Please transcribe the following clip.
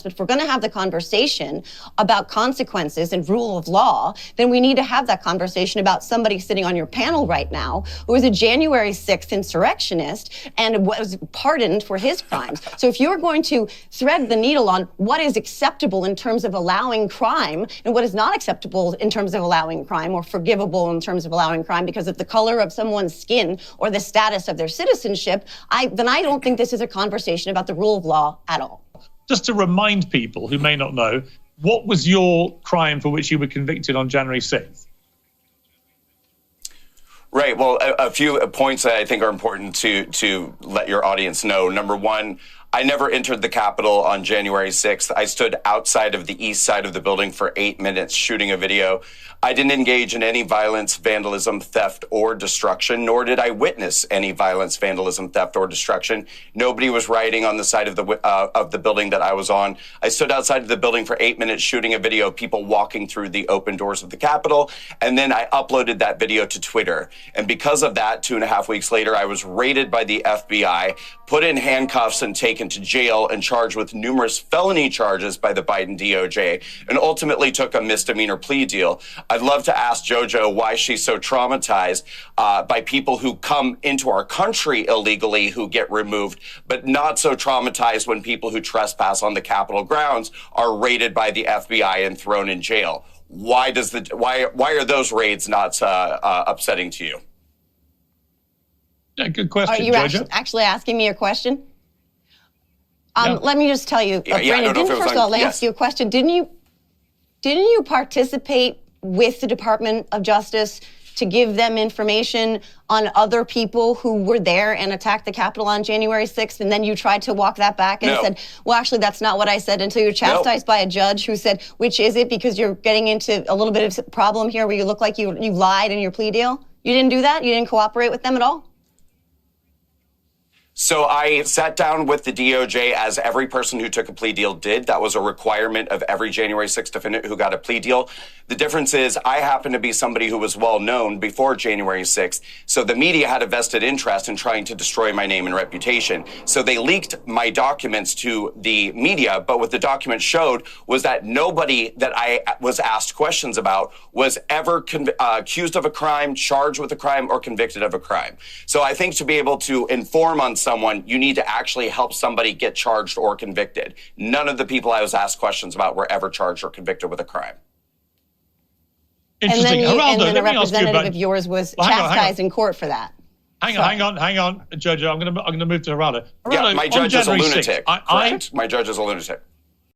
But if we're going to have the conversation about consequences and rule of law, then we need to have that conversation about somebody sitting on your panel right now who is a January 6th insurrectionist and was pardoned for his crimes. So if you're going to thread the needle on what is acceptable in terms of allowing crime and what is not acceptable in terms of allowing crime or forgivable in terms of allowing crime because of the color of someone's skin or the status of their citizenship, then I don't think this is a conversation about the rule of law at all. Just to remind people who may not know, what was your crime for which you were convicted on January 6th? Right. Well, a few points that I think are important to let your audience know. Number one, I never entered the Capitol on January 6th. I stood outside of the east side of the building for 8 minutes shooting a video. I didn't engage in any violence, vandalism, theft, or destruction, nor did I witness any violence, vandalism, theft, or destruction. Nobody was rioting on the side of the building that I was on. I stood outside of the building for 8 minutes shooting a video of people walking through the open doors of the Capitol, and then I uploaded that video to Twitter. And because of that, 2.5 weeks later, I was raided by the FBI, put in handcuffs and taken to jail and charged with numerous felony charges by the Biden DOJ, and ultimately took a misdemeanor plea deal. I'd love to ask JoJo why she's so traumatized by people who come into our country illegally who get removed, but not so traumatized when people who trespass on the Capitol grounds are raided by the FBI and thrown in jail. Why are those raids not upsetting to you? Yeah, good question. Are you JoJo? actually asking me a question? Let me just tell you, Brandon, first of all, let me ask you a question. Didn't you participate with the Department of Justice to give them information on other people who were there and attacked the Capitol on January 6th, and then you tried to walk that back and said, well, actually, that's not what I said, until you're chastised by a judge who said, which is it, because you're getting into a little bit of a problem here where you look like you lied in your plea deal? You didn't do that? You didn't cooperate with them at all? So I sat down with the DOJ, as every person who took a plea deal did. That was a requirement of every January 6th defendant who got a plea deal. The difference is I happen to be somebody who was well known before January 6th. So the media had a vested interest in trying to destroy my name and reputation. So they leaked my documents to the media. But what the documents showed was that nobody that I was asked questions about was ever accused of a crime, charged with a crime, or convicted of a crime. So I think to be able to inform on someone, you need to actually help somebody get charged or convicted. None of the people I was asked questions about were ever charged or convicted with a crime. Interesting. And then a representative of yours was chastised in court for that. Hang on, JoJo. I'm going to move to Geraldo. Yeah, my judge is a lunatic. My judge is a lunatic.